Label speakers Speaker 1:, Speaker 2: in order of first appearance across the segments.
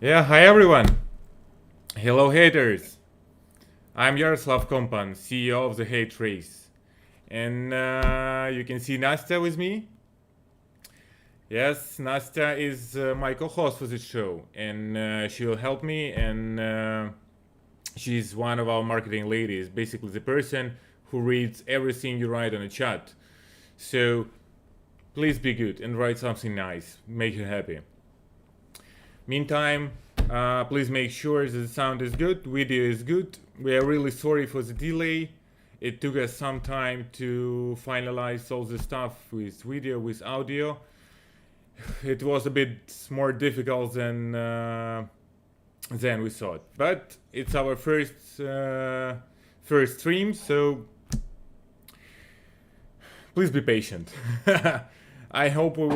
Speaker 1: Yeah, hi everyone. Hello haters. I'm Yaroslav Kompan, CEO of the Hate Race. And you can see Nastya with me. Yes, Nastya is my co-host for this show, and she will help me. And she's one of our marketing ladies, basically the person who reads everything you write on a chat. So please be good and write something nice, make you happy. Meantime, please make sure that the sound is good, video is good. We are really sorry for the delay. It took us some time to finalize all the stuff with video, with audio. It was a bit more difficult than we thought, but it's our first stream, so please be patient. I hope we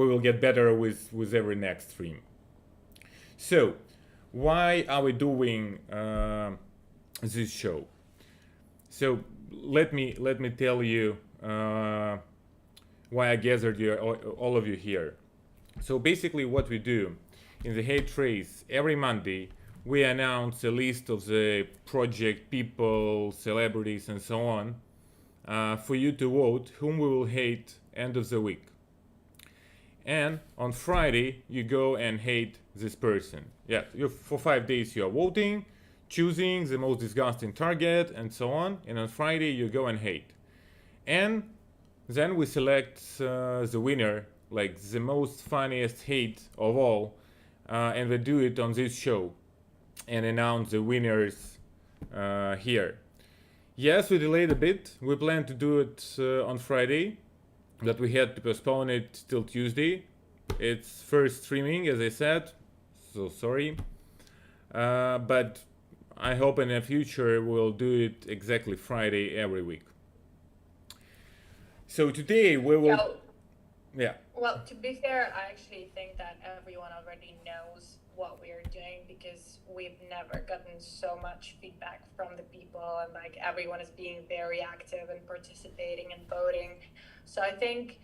Speaker 1: will get better with every next stream. So, why are we doing this show? So let me tell you why I gathered you all of you here. So basically, what we do in the Hate Race every Monday, we announce a list of the project people, celebrities, and so on for you to vote whom we will hate end of the week. And on Friday, you go and hate this person. Yeah, for 5 days you are voting, choosing the most disgusting target, and so on. And on Friday, you go and hate. And then we select the winner, like the most funniest hate of all, and we do it on this show and announce the winners here. Yes, we delayed a bit. We planned to do it on Friday, but we had to postpone it till Tuesday. It's first streaming, as I said, so sorry. But I hope in the future we'll do it exactly Friday every week. So today we will. Yeah.
Speaker 2: Well, to be fair, I actually think that everyone already knows what we are doing because we've never gotten so much feedback from the people, and like everyone is being very active and participating and voting. So I think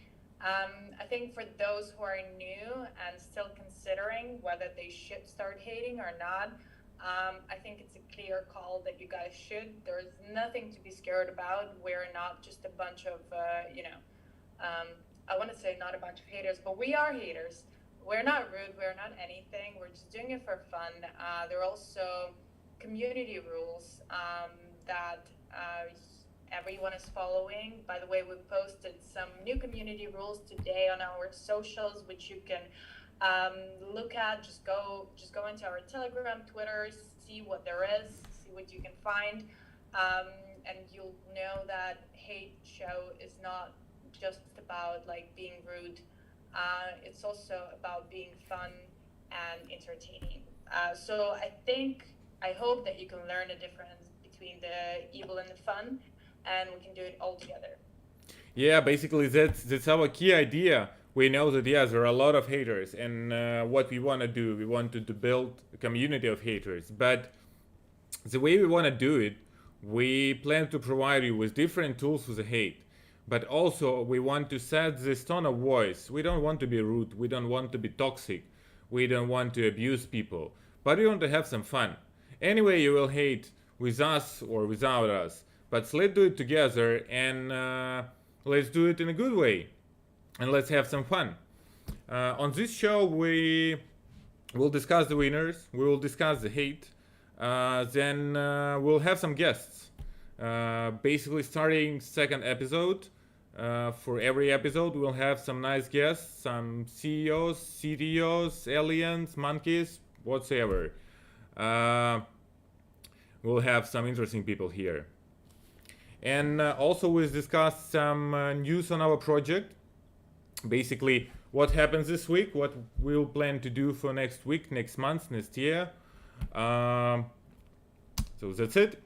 Speaker 2: for those who are new and still considering whether they should start hating or not, I think it's a clear call that you guys should. There's nothing to be scared about. We're not just a bunch of I want to say not a bunch of haters, but we are haters. We're not rude. We're not anything. We're just doing it for fun. There are also community rules that everyone is following. By the way, we posted some new community rules today on our socials, which you can look at. Just go into our Telegram, Twitter, see what there is, see what you can find, and you'll know that hate show is not just about like being rude. It's also about being fun and entertaining. So I hope that you can learn the difference between the evil and the fun, and we can do it all together.
Speaker 1: Yeah, basically that's our key idea. We know that yes, there are a lot of haters, and what we want to do, we wanted to build a community of haters. But the way we want to do it, we plan to provide you with different tools for the hate. But also, we want to set this tone of voice. We don't want to be rude. We don't want to be toxic. We don't want to abuse people. But we want to have some fun. Anyway, you will hate with us or without us. But let's do it together and let's do it in a good way. And let's have some fun. On this show, we will discuss the winners. We will discuss the hate. Then we'll have some guests. Basically, starting second episode, for every episode, we'll have some nice guests, some CEOs, CTOs, aliens, monkeys, whatsoever. We'll have some interesting people here. And also, we'll discuss some news on our project. Basically, what happens this week, what we'll plan to do for next week, next month, next year. So that's it.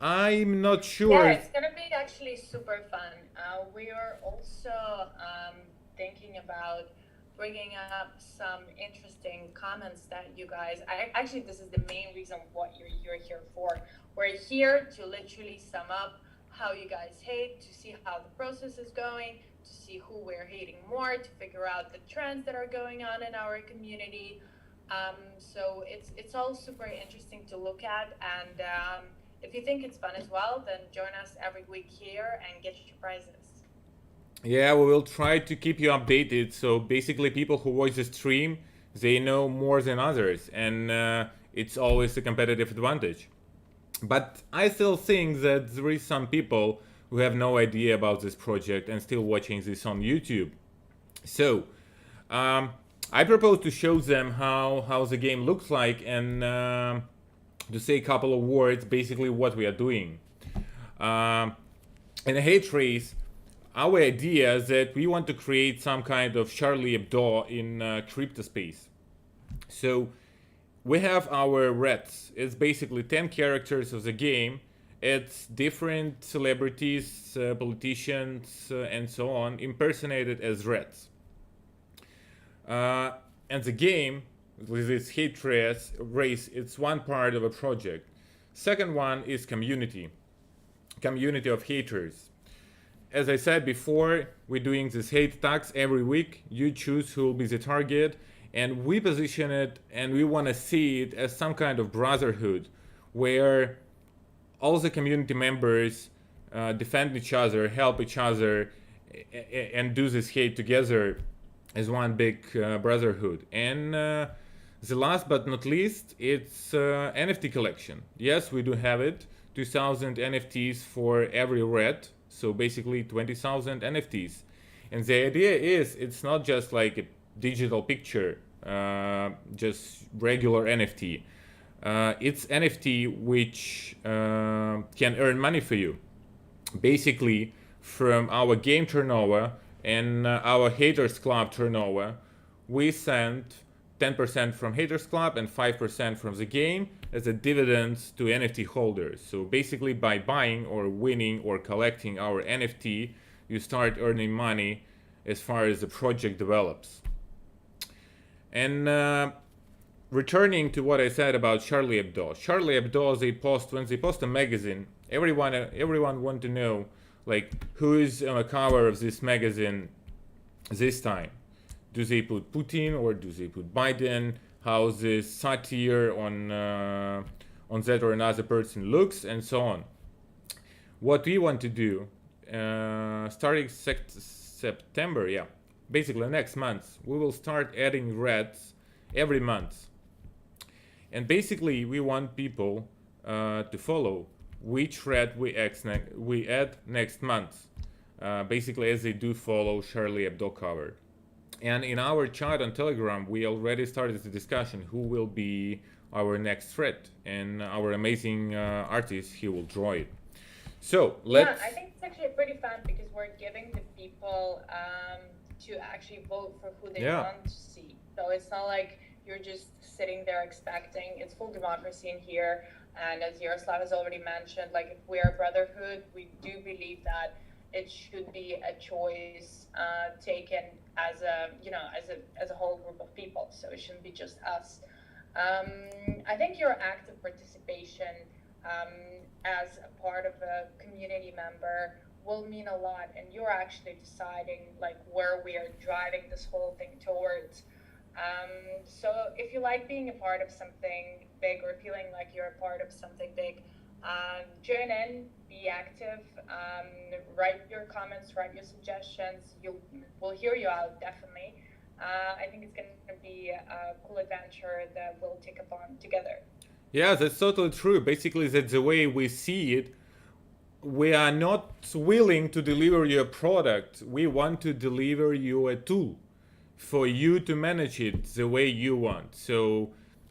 Speaker 1: I'm not sure.
Speaker 2: Yeah, it's gonna be actually super fun. We are also thinking about bringing up some interesting comments that you guys. Actually, this is the main reason what you're here for. We're here to literally sum up how you guys hate, to see how the process is going, to see who we're hating more, to figure out the trends that are going on in our community. So it's all super interesting to look at, and if you think it's fun as well, then join us every week here and get your prizes.
Speaker 1: Yeah, we will try to keep you updated. So basically, people who watch the stream, they know more than others, and it's always a competitive advantage. But I still think that there is some people who have no idea about this project and still watching this on YouTube. So um, I propose to show them how the game looks like and to say a couple of words, basically what we are doing. Um, in a hate race, our idea is that we want to create some kind of Charlie Hebdo in crypto space. So we have our Reds. It's basically 10 characters of the game. It's different celebrities, politicians, and so on, impersonated as Reds. Uh, and the game, with this hate race, it's one part of a project. Second one is community of haters. As I said before, we're doing this hate tags every week. You choose who will be the target, and we position it and we want to see it as some kind of brotherhood where all the community members defend each other, help each other, and do this hate together as one big brotherhood. And the last but not least, it's NFT collection. Yes, we do have it. 2,000 NFTs for every red, so basically 20,000 NFTs. And the idea is it's not just like a digital picture, just regular NFT. It's NFT which can earn money for you. Basically, from our game turnover and our Haters Club turnover, we send 10% from Haters Club and 5% from the game as a dividends to NFT holders. So basically, by buying or winning or collecting our NFT, you start earning money as far as the project develops. And returning to what I said about Charlie Hebdo. Charlie Hebdo, when they post a magazine, everyone want to know like who is on the cover of this magazine this time. Do they put Putin or do they put Biden? How this satire on that or another person looks, and so on. What we want to do, starting September, yeah, basically next month, we will start adding reds every month. And basically, we want people to follow which red we add next month. Basically, as they do follow Charlie Hebdo cover. And in our chat on Telegram, we already started the discussion who will be our next threat and our amazing artist he will draw it. So let's.
Speaker 2: Yeah, I think it's actually pretty fun because we're giving the people to actually vote for who they want to see. So it's not like you're just sitting there expecting. It's full democracy in here. And as Yaroslav has already mentioned, like if we're a brotherhood, we do believe that it should be a choice taken as a whole group of people. So it shouldn't be just us. I think your active participation as a part of a community member will mean a lot, and you're actually deciding like where we are driving this whole thing towards. So if you like being a part of something big or feeling like you're a part of something big, join in, be active, write your comments, write your suggestions. We'll hear you out, definitely. I think it's going to be a cool adventure that we'll take upon together.
Speaker 1: Yeah, that's totally true. Basically, that's the way we see it. We are not willing to deliver you a product. We want to deliver you a tool for you to manage it the way you want. So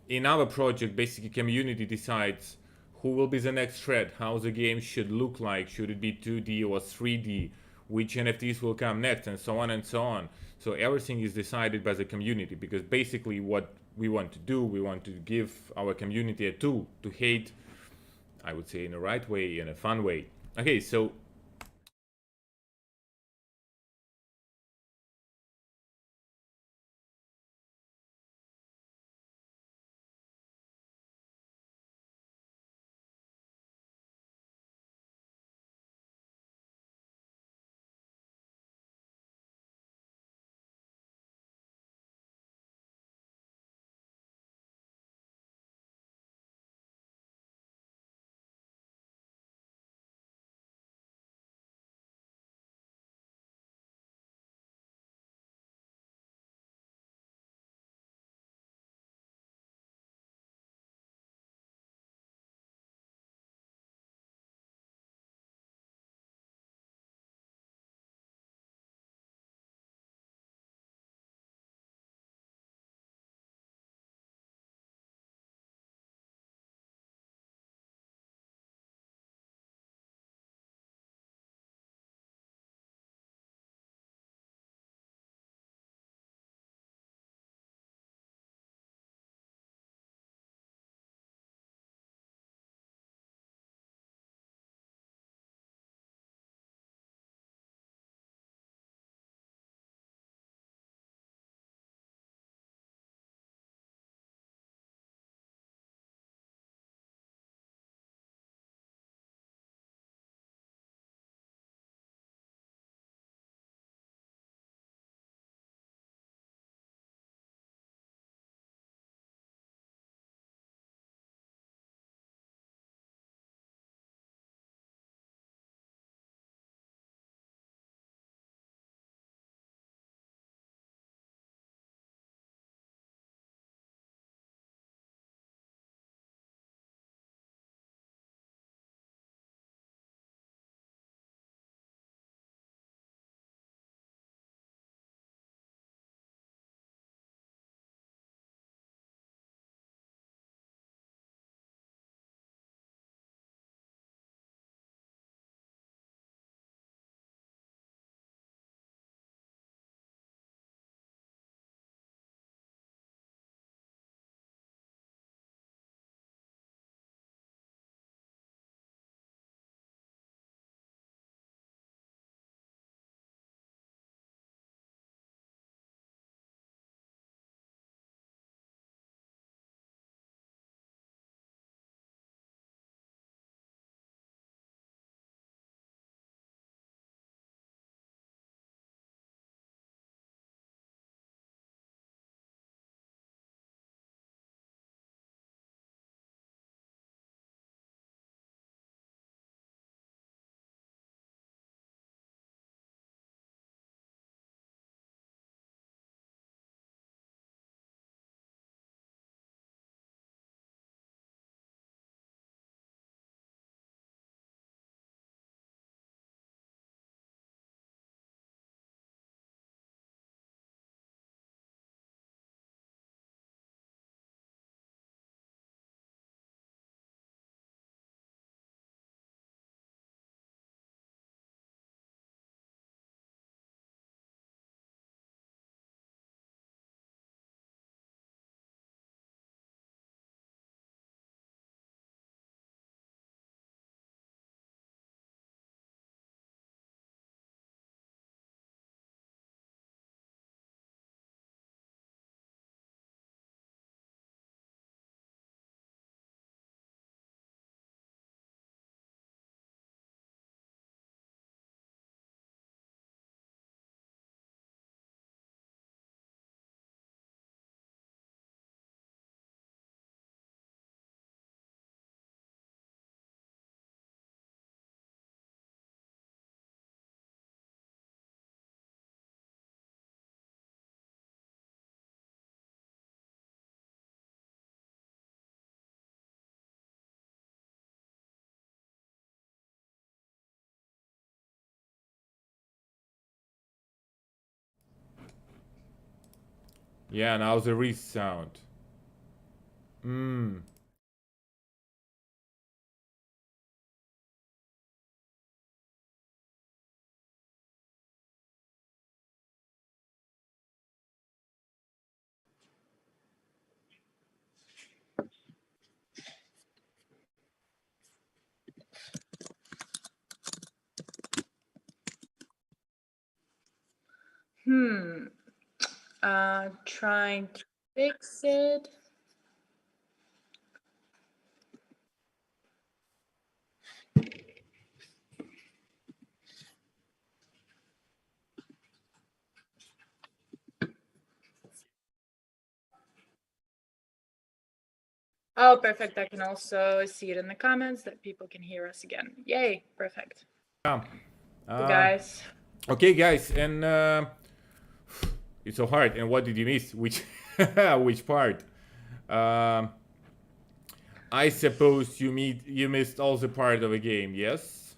Speaker 1: in our project, basically community decides who will be the next thread, how the game should look like, should it be 2D or 3D, which NFTs will come next, and so on and so on. So everything is decided by the community, because basically what we want to do, we want to give our community a tool to hate, I would say in a right way, in a fun way. Okay, so Yeah, now the resound.
Speaker 2: Trying to fix it. Oh, perfect. I can also see it in the comments that people can hear us again. Yay, perfect.
Speaker 1: Yeah.
Speaker 2: You guys.
Speaker 1: Okay, guys, and it's so hard. And what did you miss? Which which part? I suppose you missed all the part of a game. Yes.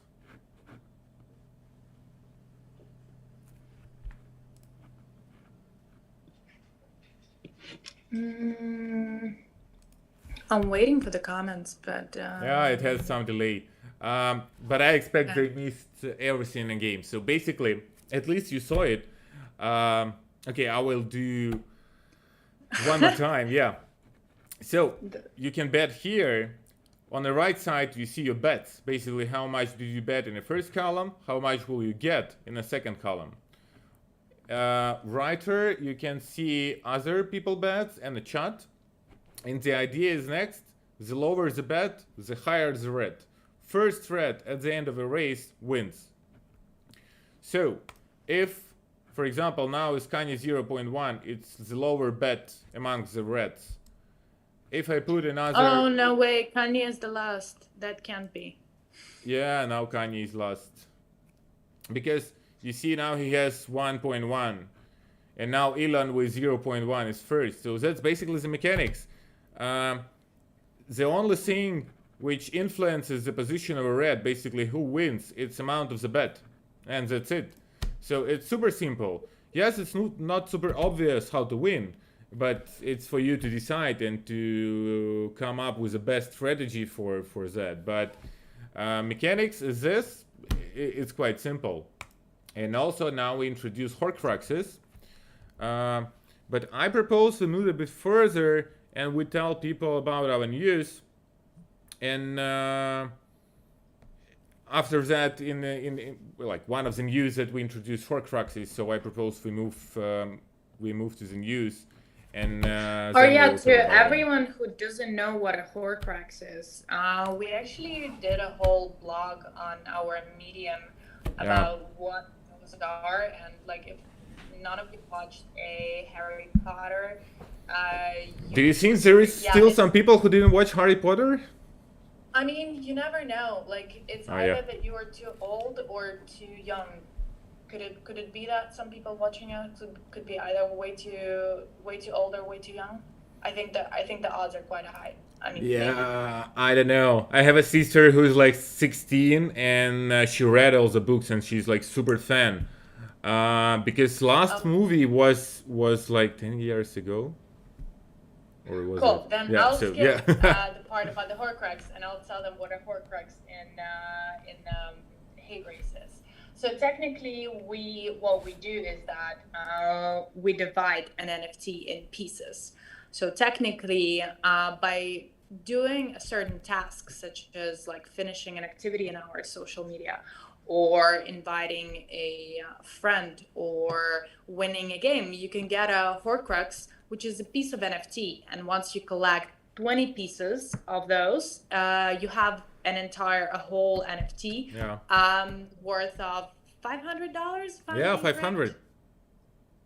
Speaker 2: I'm waiting for the comments, but
Speaker 1: Yeah, it has some delay. But I expect they missed everything in the game. So basically, at least you saw it. Okay, I will do one more time. Yeah. So you can bet here. On the right side, you see your bets. Basically, how much did you bet in the first column? How much will you get in the second column? Writer, you can see other people bets and the chat. And the idea is next, the lower the bet, the higher the red. First red at the end of a race wins. So if, for example, now is Kanye 0.1, it's the lower bet among the reds. If I put another...
Speaker 2: Oh, no way. Kanye is the last. That can't be.
Speaker 1: Yeah, now Kanye is last. Because you see now he has 1.1. And now Elon with 0.1 is first. So that's basically the mechanics. The only thing which influences the position of a red, basically who wins, it's amount of the bet. And that's it. So it's super simple. Yes, it's not super obvious how to win, but it's for you to decide and to come up with the best strategy for that. But mechanics is this. It's quite simple. And also now we introduce Horcruxes. But I propose we move a bit further and we tell people about our news. And after that, in like one of the news that we introduced Horcruxes, so I propose we move to the news. And
Speaker 2: oh yeah, to everyone who doesn't know what a Horcrux is, we actually did a whole blog on our Medium about what those are, and like if none of you watched a Harry Potter,
Speaker 1: do you think there is still some people who didn't watch Harry Potter?
Speaker 2: I mean, you never know. Like it's either that you are too old or too young. Could it be that some people watching it could be either way too old or way too young? I think the odds are quite high. I mean,
Speaker 1: yeah,
Speaker 2: maybe.
Speaker 1: I don't know. I have a sister who's like 16 and she read all the books and she's like super fan. Because last movie was like 10 years ago. Or was
Speaker 2: cool.
Speaker 1: It?
Speaker 2: Then
Speaker 1: yeah,
Speaker 2: I'll
Speaker 1: so,
Speaker 2: skip the part about the Horcrux and I'll tell them what a Horcrux in hate race is. So technically, what we do is that we divide an NFT in pieces. So technically, by doing a certain task, such as like finishing an activity in our social media, or inviting a friend, or winning a game, you can get a Horcrux, which is a piece of NFT. And once you collect 20 pieces of those, you have a whole NFT worth of $500.
Speaker 1: Yeah, 500.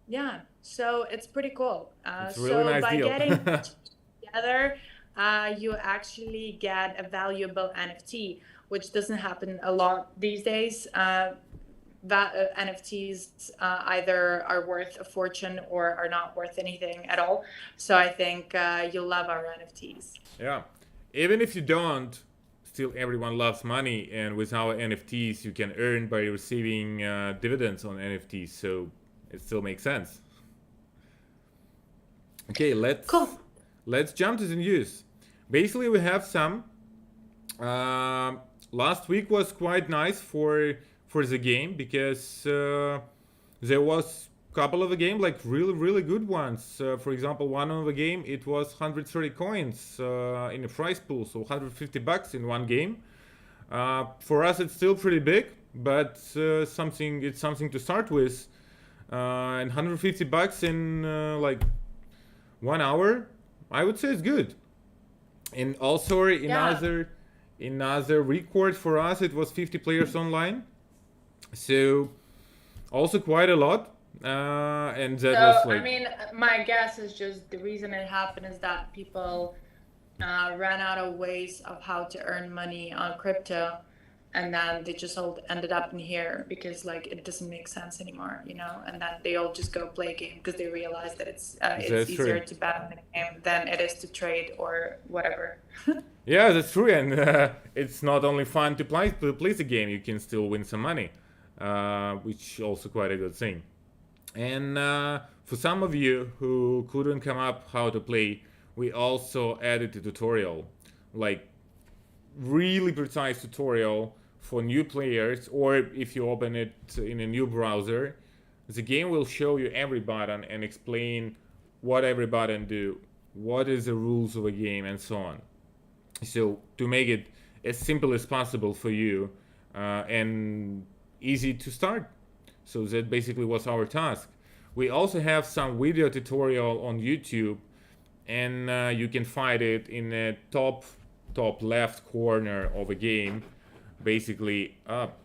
Speaker 2: Yeah, so it's pretty cool.
Speaker 1: It's a really nice
Speaker 2: by
Speaker 1: deal.
Speaker 2: Getting together, you actually get a valuable NFT, which doesn't happen a lot these days. NFTs either are worth a fortune or are not worth anything at all. So I think you'll love our NFTs.
Speaker 1: Yeah, even if you don't, still everyone loves money, and with our NFTs you can earn by receiving dividends on NFTs, so it still makes sense. Okay,
Speaker 2: Cool.
Speaker 1: let's jump to the news. Basically, we have some. Last week was quite nice for the game because there was a couple of the game like really good ones. For example, one of the game it was 130 coins in a prize pool, so $150 in one game. For us, it's still pretty big, but it's something to start with. And $150 in like 1 hour, I would say it's good. And also
Speaker 2: Yeah.
Speaker 1: another record for us, it was 50 players online, so also quite a lot. And that was
Speaker 2: So, I
Speaker 1: like
Speaker 2: mean, my guess is just the reason it happened is that people ran out of ways of how to earn money on crypto, and then they just all ended up in here because like it doesn't make sense anymore, and then they all just go play a game because they realize that it's
Speaker 1: that's true.
Speaker 2: easier to bet on the game than it is to trade or whatever.
Speaker 1: Yeah, that's true, and it's not only fun to play the game. You can still win some money, which also quite a good thing. And for some of you who couldn't come up how to play, we also added a tutorial, like really precise tutorial for new players, or if you open it in a new browser, the game will show you every button and explain what every button do, what is the rules of a game, and so on. So to make it as simple as possible for you and easy to start. So that basically was our task. We also have some video tutorial on YouTube, and you can find it in the top left corner of a game. Basically,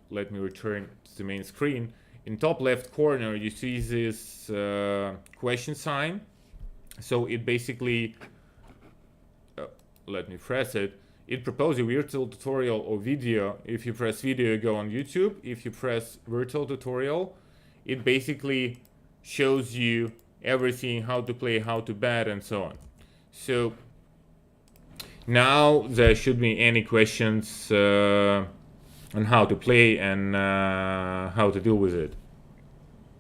Speaker 1: let me return to the main screen. In top left corner, you see this question sign. So it basically, let me press it. It proposes a virtual tutorial or video. If you press video, you go on YouTube. If you press virtual tutorial, it basically shows you everything, how to play, how to bet, and so on. So now there should be any questions on how to play and how to deal with it.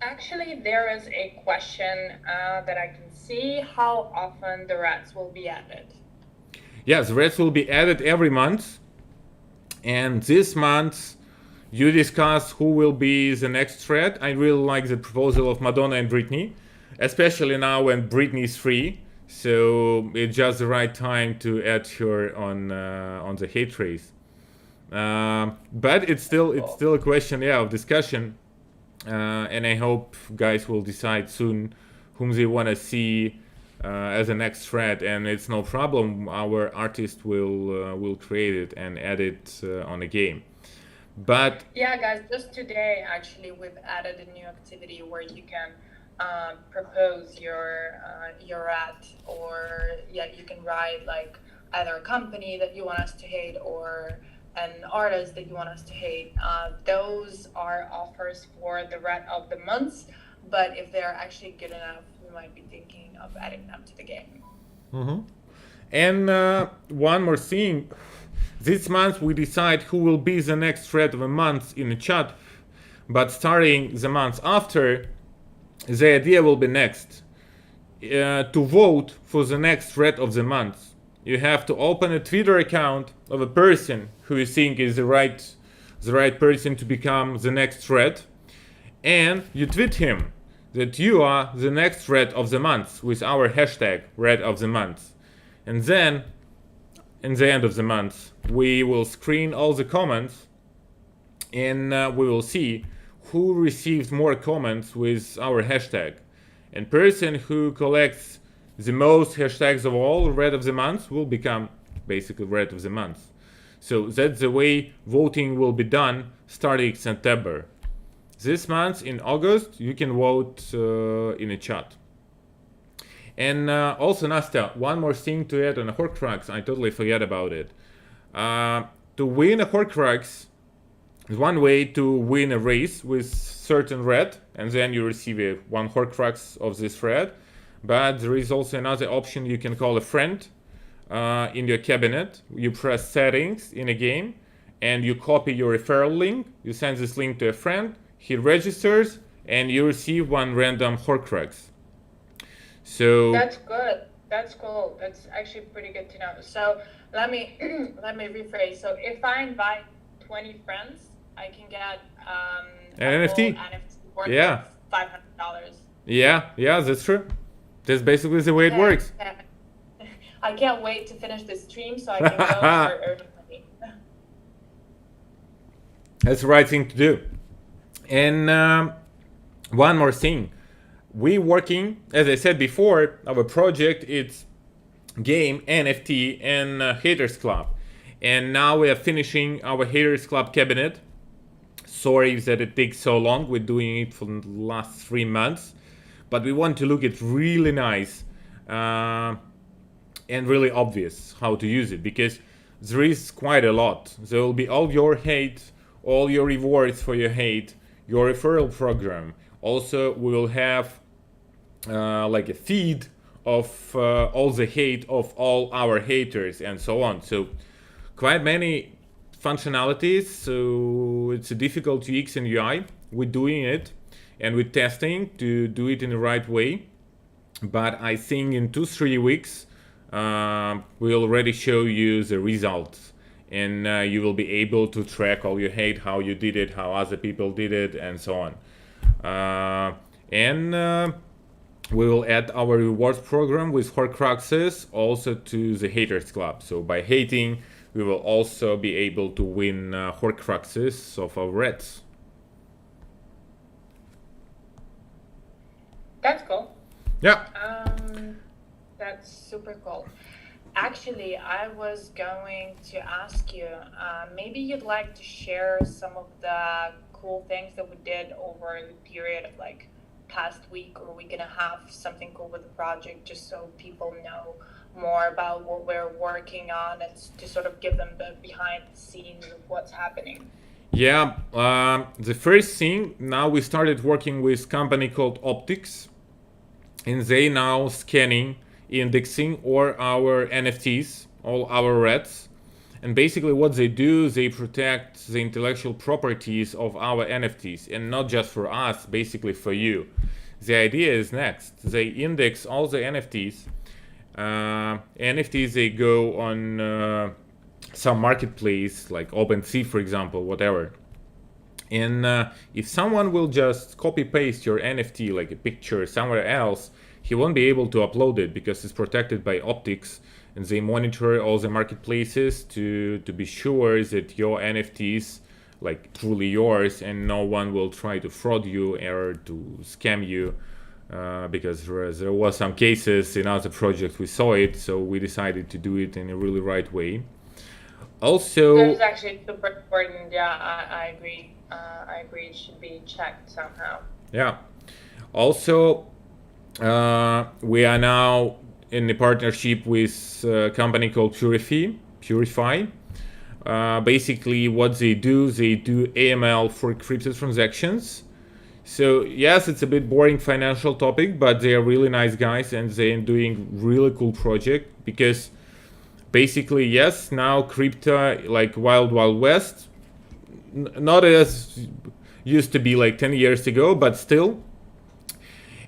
Speaker 2: Actually, there is a question that I can see how often the rats will be added.
Speaker 1: Yes, reds will be added every month, and this month you discuss who will be the next thread. I really like the proposal of Madonna and Britney, especially now when Britney is free. So it's just the right time to add her on the hate race. But it's still a question, of discussion, and I hope guys will decide soon whom they want to see as a next thread, and it's no problem. Our artist will create it and add it on a game. But
Speaker 2: yeah, guys, just today actually we've added a new activity where you can propose your ad, or you can write like either a company that you want us to hate or an artist that you want us to hate. Those are offers for the rat of the month, but if they're actually good enough, we might be thinking of adding them to the game.
Speaker 1: Mm-hmm. And one more thing, this month we decide who will be the next thread of the month in the chat, but starting the month after, the idea will be next. To vote for the next thread of the month, you have to open a Twitter account of a person who you think is the right person to become the next thread, and you tweet him that you are the next thread of the month with our hashtag thread of the month. And then, in the end of the month, we will screen all the comments, and we will see who receives more comments with our hashtag. And person who collects the most hashtags of all red of the month will become basically red of the month. So that's the way voting will be done starting September. This month in August you can vote in a chat. And also, Nastya, one more thing to add on a Horcrux. I totally forget about it. To win a Horcrux, one way to win a race with certain red, and then you receive one Horcrux of this red. But there is also another option. You can call a friend in your cabinet. You press settings in a game, and you copy your referral link. You send this link to a friend. He registers, and you receive one random Horcrux. So
Speaker 2: That's good. That's cool. That's actually pretty good to know. So let me let me rephrase. So if I invite 20 friends, I can get
Speaker 1: an
Speaker 2: a full
Speaker 1: NFT.
Speaker 2: NFT worth
Speaker 1: Yeah,
Speaker 2: of $500.
Speaker 1: yeah, that's true. That's basically the way it
Speaker 2: Heck,
Speaker 1: works.
Speaker 2: I can't wait to finish this stream so I can go and start earning money.
Speaker 1: That's the right thing to do. And one more thing, we working, as I said before, our project it's game NFT and haters club, and now we are finishing our haters club cabinet. Sorry that it takes so long, we're doing it for the last 3 months, but we want to look at really nice and really obvious how to use it, because there is quite a lot. There will be all your hate, all your rewards for your hate, your referral program. Also, we will have like a feed of all the hate of all our haters and so on. So quite many functionalities. So it's a difficult UX and UI. We're doing it and we're testing to do it in the right way. But I think in 2-3 weeks we already show you the results, and you will be able to track all your hate, how you did it, how other people did it, and so on. And we will add our rewards program with Horcruxes also to the haters club. So by hating, we will also be able to win Horcruxes of our reds.
Speaker 2: That's cool.
Speaker 1: Yeah.
Speaker 2: That's super cool. Actually, I was going to ask you, maybe you'd like to share some of the cool things that we did over the period of like past week or week and a half, something cool with the project, just so people know more about what we're working on and to sort of give them the behind the scenes of what's happening.
Speaker 1: Yeah, the first thing, now we started working with a company called Optics, and they now scanning, indexing or our NFTs, all our reds. And basically what they do, they protect the intellectual properties of our NFTs, and not just for us, basically for you. The idea is next, they index all the NFTs. NFTs, they go on some marketplace like OpenSea, for example, whatever. And if someone will just copy paste your NFT, like a picture somewhere else, he won't be able to upload it because it's protected by Optics, and they monitor all the marketplaces to be sure that your NFTs like truly yours, and no one will try to fraud you or to scam you, because there was some cases in other projects we saw it, so we decided to do it in a really right way. Also,
Speaker 2: That is actually super important. Yeah, I agree. I agree. It should be checked somehow.
Speaker 1: yeah. Also, we are now in a partnership with a company called Purify. Basically, what they do AML for crypto transactions. So yes, it's a bit boring financial topic, but they are really nice guys and they're doing really cool project, because basically, yes, now crypto like wild west, not as used to be like 10 years ago, but still.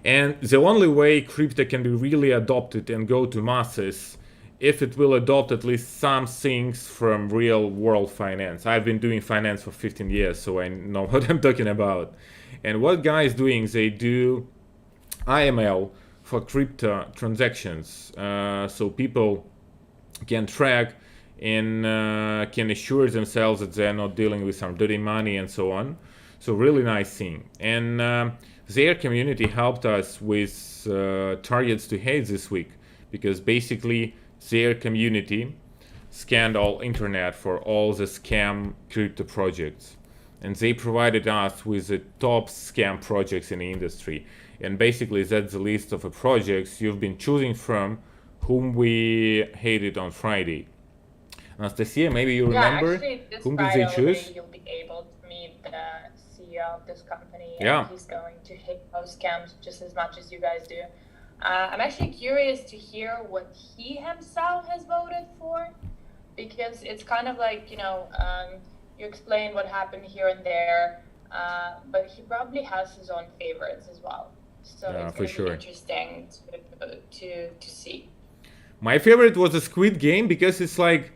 Speaker 1: And the only way crypto can be really adopted and go to masses, if it will adopt at least some things from real world finance. I've been doing finance for 15 years, so I know what I'm talking about. And what guys doing, they do IML for crypto transactions, so people can track and can assure themselves that they're not dealing with some dirty money and so on. So really nice thing. And their community helped us with targets to hate this week, because basically their community scanned all internet for all the scam crypto projects, and they provided us with the top scam projects in the industry. And basically that's the list of the projects you've been choosing from, whom we hated on Friday. Anastasia, maybe you remember,
Speaker 2: actually, this
Speaker 1: whom did
Speaker 2: Friday
Speaker 1: they choose?
Speaker 2: you'll be able to meet the CEO of this company,
Speaker 1: Yeah.
Speaker 2: and he's going to hate those scams just as much as you guys do. I'm actually curious to hear what he himself has voted for, because it's kind of like, you explain what happened here and there, but he probably has his own favorites as well. So
Speaker 1: Yeah,
Speaker 2: it's
Speaker 1: for
Speaker 2: going to be
Speaker 1: sure.
Speaker 2: interesting to see.
Speaker 1: My favorite was a Squid Game because it's like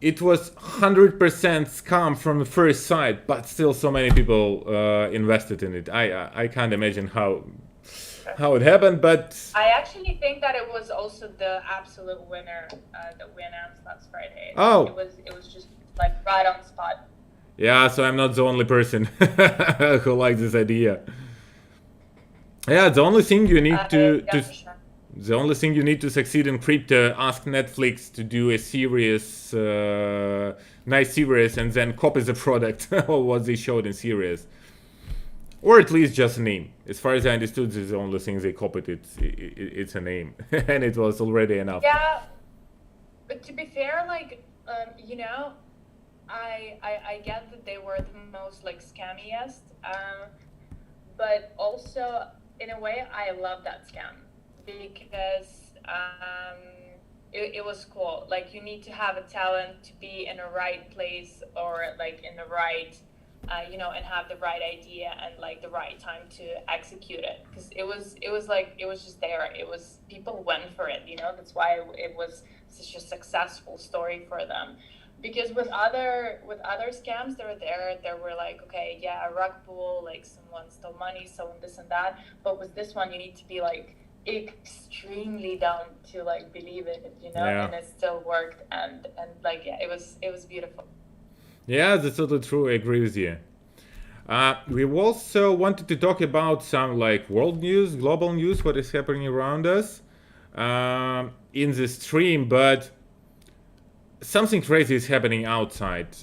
Speaker 1: it was 100% scam from the first sight, but still so many people invested in it. I can't imagine how it happened, but
Speaker 2: I actually think that it was also the absolute winner that we announced last Friday. Like
Speaker 1: oh
Speaker 2: it was just like right on spot.
Speaker 1: yeah, so I'm not the only person who likes this idea. Yeah, the only thing you need to
Speaker 2: Yeah, for sure.
Speaker 1: the only thing you need to succeed in crypto, ask Netflix to do a series, nice series, and then copy the product or what they showed in series, or at least just a name. As far as I understood, this is the only thing they copied. It's a name, and it was already enough.
Speaker 2: Yeah, but to be fair, like I get that they were the most like scammiest, but also in a way I love that scam because it was cool. Like you need to have a talent to be in the right place or like in the right and have the right idea and like the right time to execute it because it was like it was just there. It was people went for it. That's why it was such a successful story for them. Because with other scams, they were like, okay, yeah, a rug pull, like someone stole money, someone this and that. But with this one, you need to be like extremely down to like believe it,
Speaker 1: Yeah,
Speaker 2: and it still worked, and like yeah, it was beautiful.
Speaker 1: yeah, that's totally true. I agree with you. We also wanted to talk about some like world news, global news, what is happening around us in the stream, but something crazy is happening outside.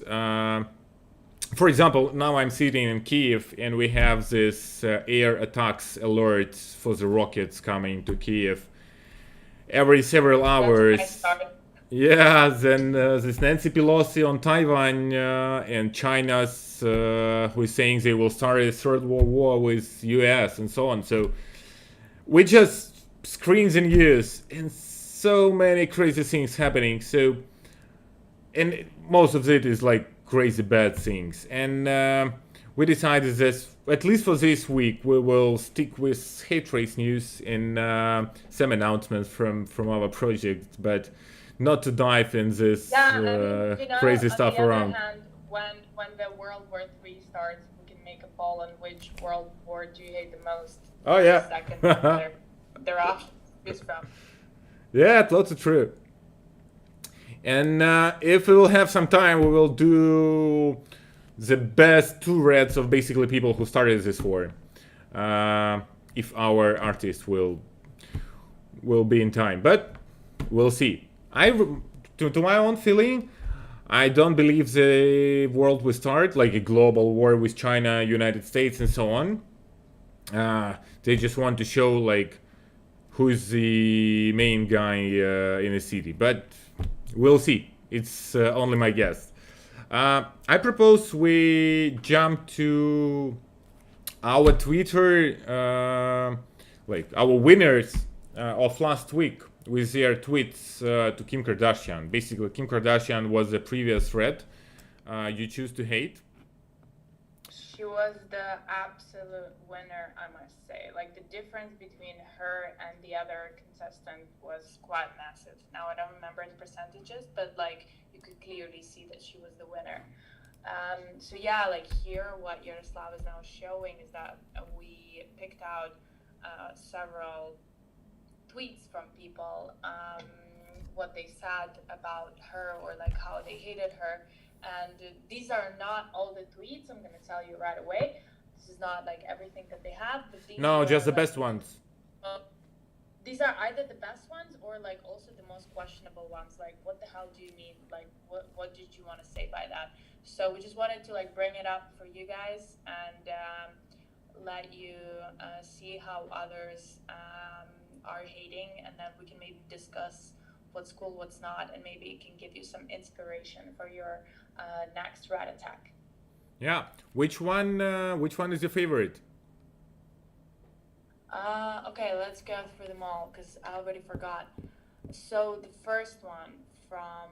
Speaker 1: For example, now I'm sitting in Kiev and we have this air attacks alert for the rockets coming to Kiev every several
Speaker 2: That's a nice
Speaker 1: hours.
Speaker 2: start.
Speaker 1: Yeah, then this Nancy Pelosi on Taiwan and China's who is saying they will start a third world war with US and so on. So we just screens and news and so many crazy things happening. So and most of it is like crazy bad things. And we decided that at least for this week we will stick with hate race news and some announcements from our project, but not to dive in this
Speaker 2: Yeah, I mean,
Speaker 1: crazy
Speaker 2: on
Speaker 1: stuff
Speaker 2: the other
Speaker 1: around.
Speaker 2: hand, when the World War III starts, we can make a poll on which World War do you hate the most,
Speaker 1: Oh
Speaker 2: first,
Speaker 1: yeah,
Speaker 2: second, and their options to choose from.
Speaker 1: yeah, lots of true. And if we will have some time, we will do the best two reds of basically people who started this war. Uh, if our artist will be in time, but we'll see. To my own feeling, I don't believe the world will start like a global war with China, United States, and so on. They just want to show like who's the main guy in the city, but we'll see. It's only my guess. I propose we jump to our Twitter, like our winners of last week with their tweets to Kim Kardashian. Basically, Kim Kardashian was the previous thread you choose to hate.
Speaker 2: She was the absolute winner, I must say. Like the difference between her and the other contestant was quite massive. Now I don't remember the percentages, but like you could clearly see that she was the winner. So yeah, like here, what Yaroslav is now showing is that we picked out several tweets from people, what they said about her or like how they hated her. And these are not all the tweets. I'm gonna tell you right away. This is not like everything that they have, but these
Speaker 1: No, just
Speaker 2: were
Speaker 1: the
Speaker 2: like
Speaker 1: best ones.
Speaker 2: uh, these are either the best ones or like also the most questionable ones. Like, what the hell do you mean? Like, what did you want to say by that? So we just wanted to like bring it up for you guys and let you see how others are hating, and then we can maybe discuss what's cool, what's not, and maybe it can give you some inspiration for your next rat attack.
Speaker 1: Yeah. Which one? Which one is your favorite?
Speaker 2: Okay, let's go through them all because I already forgot. So the first one from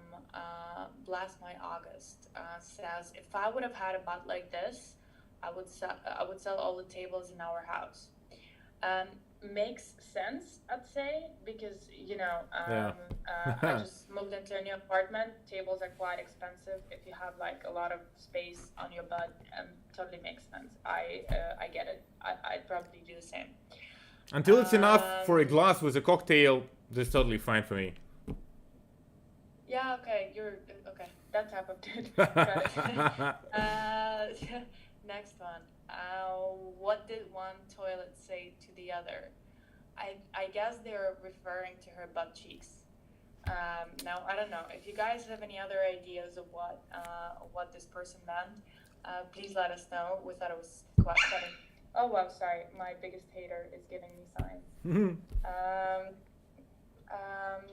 Speaker 2: Blast My August says, "If I would have had a butt like this, I would sell all the tables in our house." Makes sense, I'd say, because
Speaker 1: Yeah.
Speaker 2: I just moved into a new apartment. Tables are quite expensive. If you have like a lot of space on your butt, totally makes sense. I get it. I'd probably do the same.
Speaker 1: Until it's enough for a
Speaker 2: Um,
Speaker 1: glass with a cocktail, that's totally fine for me.
Speaker 2: yeah, okay, you're okay. That type of dude. Got it. uh, Next one. What did one toilet say to the other? I guess they're referring to her butt cheeks. Now I don't know if you guys have any other ideas of what this person meant. Please let us know. We thought it was quite funny. Oh well, sorry. My biggest hater is giving me signs. Um, um,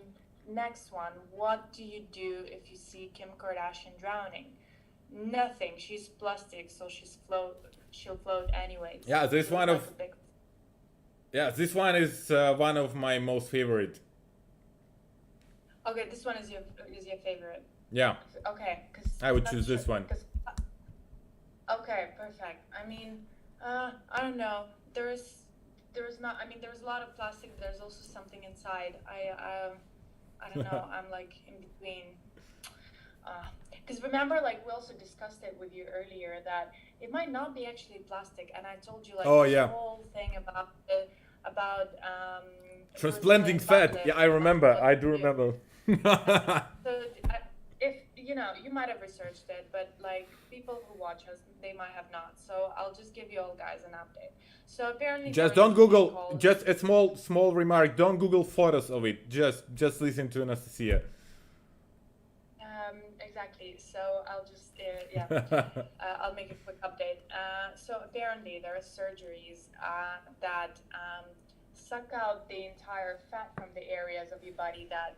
Speaker 2: Next one. What do you do if you see Kim Kardashian drowning? Nothing. She's plastic, so she'll float anyways.
Speaker 1: Yeah, this
Speaker 2: Looks
Speaker 1: one
Speaker 2: like
Speaker 1: of
Speaker 2: a big.
Speaker 1: yeah, this one is one of my most favorite.
Speaker 2: Okay, this one is your favorite.
Speaker 1: Yeah,
Speaker 2: Okay, because
Speaker 1: I would choose this one.
Speaker 2: Okay, perfect. I mean, I don't know. There's not. I mean, there's a lot of plastic. But there's also something inside. I don't know. I'm like in between. Because remember, like we also discussed it with you earlier that it might not be actually plastic, and I told you like
Speaker 1: Oh
Speaker 2: this
Speaker 1: yeah,
Speaker 2: whole thing about
Speaker 1: transplanting
Speaker 2: Brazilian butt
Speaker 1: fat. Yeah,
Speaker 2: lift
Speaker 1: I remember. I do
Speaker 2: here.
Speaker 1: remember.
Speaker 2: So if you might have researched it, but like people who watch us, they might have not. So I'll just give you all guys an update. So apparently there
Speaker 1: Just
Speaker 2: is
Speaker 1: don't
Speaker 2: this thing
Speaker 1: Google.
Speaker 2: called
Speaker 1: Just a small remark. Don't Google photos of it. Just listen to Anastasia.
Speaker 2: exactly. So I'll just I'll make a quick update. So apparently there are surgeries that suck out the entire fat from the areas of your body that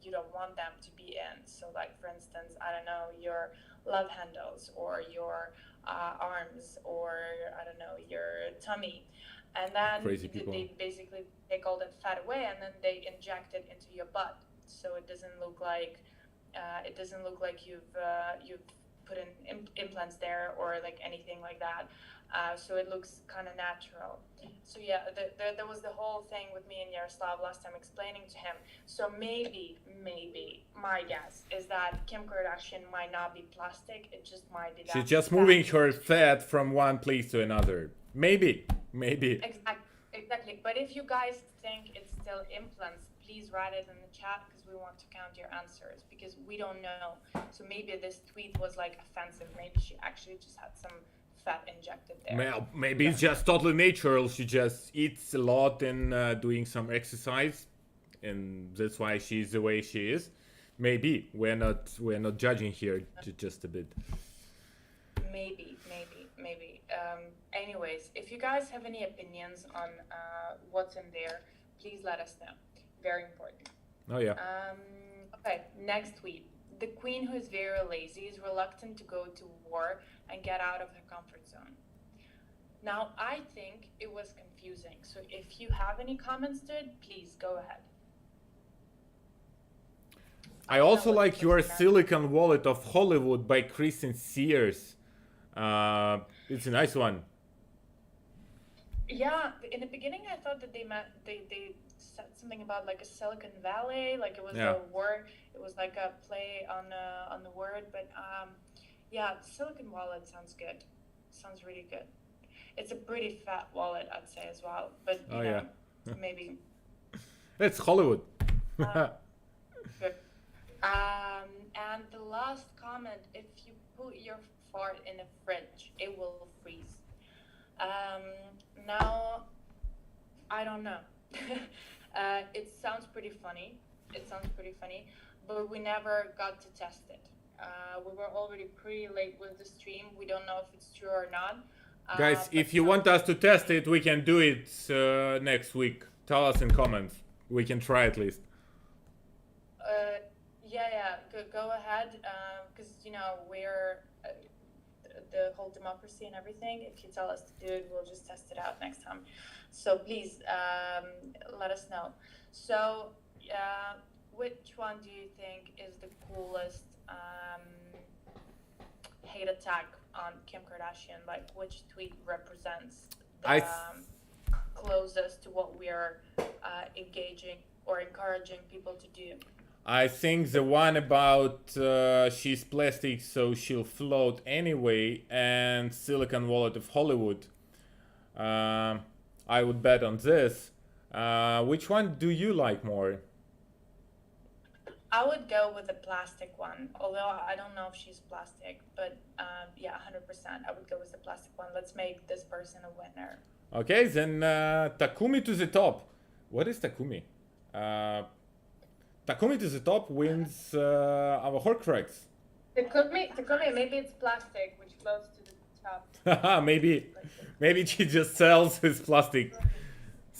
Speaker 2: you don't want them to be in. So like for instance, I don't know, your love handles or your arms or I don't know, your tummy. And then
Speaker 1: Crazy people.
Speaker 2: they basically take all that fat away and then they inject it into your butt. So it doesn't look like you've put in implants there or like anything like that. So it looks kind of natural. So yeah, there was the whole thing with me and Yaroslav last time explaining to him. So maybe my guess is that Kim Kardashian might not be plastic. It just might be that.
Speaker 1: She's just moving her fat from one place to another. Maybe.
Speaker 2: Exactly. But if you guys think it's still implants, please write it in the chat because we want to count your answers because we don't know. So maybe this tweet was like offensive. Maybe she actually just had some fat injected there.
Speaker 1: Well, maybe it's just totally natural. She just eats a lot and doing some exercise, and that's why she's the way she is. Maybe we're not judging here just a bit.
Speaker 2: Maybe. Anyways, if you guys have any opinions on what's in there, please let us know. Very important.
Speaker 1: Oh yeah.
Speaker 2: Okay, next tweet. The queen who is very lazy is reluctant to go to war and get out of her comfort zone. Now, I think it was confusing. So if you have any comments to it, please go ahead.
Speaker 1: I also like your Silicon Wallet of Hollywood by Kristen Sears. It's a nice one.
Speaker 2: Yeah, in the beginning I thought that they said something about like a Silicon Valley, like it was a word, it was like a play on the word, but yeah, Silicon Wallet sounds good. Sounds really good. It's a pretty fat wallet, I'd say as well, but you know, maybe.
Speaker 1: It's Hollywood.
Speaker 2: Good. And the last comment: if you put your fart in a fridge, it will freeze. Now, I don't know. It sounds pretty funny. But we never got to test it. We were already pretty late with the stream. We don't know if it's true or not.
Speaker 1: Guys, if you want us to test it, we can do it next week. Tell us in comments. We can try at least.
Speaker 2: Yeah. Go ahead. Because you know we're the whole democracy and everything. If you tell us to do it, we'll just test it out next time. So please let us know. So which one do you think is the coolest hate attack on Kim Kardashian? Like which tweet represents the closest to what we are engaging or encouraging people to do.
Speaker 1: I think the one about she's plastic, so she'll float anyway, and Silicon Wallet of Hollywood. I would bet on this. Which one do you like more?
Speaker 2: I would go with the plastic one, although I don't know if she's plastic, but yeah, 100%. I would go with the plastic one. Let's make this person a winner.
Speaker 1: Okay, then Takumi to the top. What is Takumi? Takumi to the top wins our Horcrux.
Speaker 2: Takumi, maybe it's plastic, which floats to the top.
Speaker 1: maybe she just sells his plastic,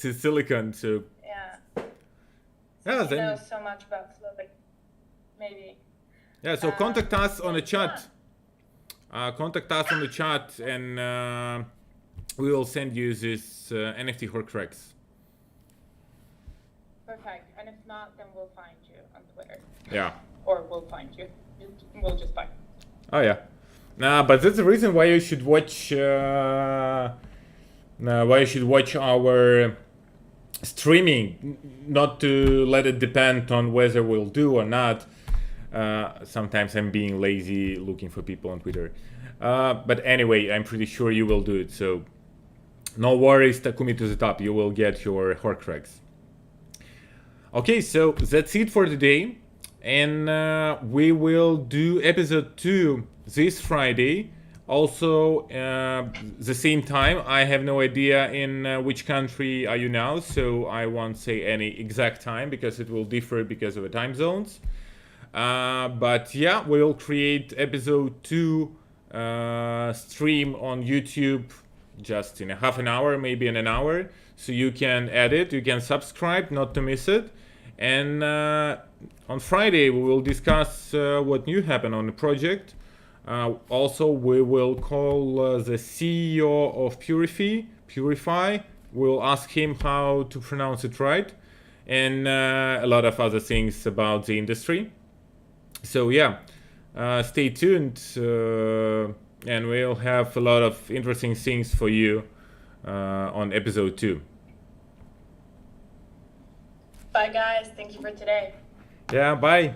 Speaker 1: his silicon. So
Speaker 2: Yeah.
Speaker 1: yeah,
Speaker 2: She
Speaker 1: then
Speaker 2: knows so much about floating. Maybe.
Speaker 1: yeah. So contact us on the chat. Contact us on the chat, and we will send you this NFT Horcrux.
Speaker 2: Perfect. And if not, then we'll find you on Twitter.
Speaker 1: Yeah.
Speaker 2: Or we'll find you. We'll just find you.
Speaker 1: Oh yeah. Nah, but that's the reason why you should watch. Why you should watch our streaming, not to let it depend on whether we'll do or not. Sometimes I'm being lazy looking for people on Twitter. But anyway, I'm pretty sure you will do it. So no worries, Takumi to the top. You will get your Horcrux. Okay, so that's it for today. And we will do episode 2 this Friday. Also, the same time. I have no idea in which country are you now, so I won't say any exact time because it will differ because of the time zones. But yeah, we will create episode 2 stream on YouTube just in a half an hour, maybe in an hour. So you can edit, you can subscribe not to miss it. And on Friday, we will discuss what new happened on the project. Also, we will call the CEO of Purify. We'll ask him how to pronounce it right. And a lot of other things about the industry. So yeah, stay tuned. And we'll have a lot of interesting things for you on episode 2.
Speaker 2: Bye, guys. Thank you for today.
Speaker 1: Yeah, bye.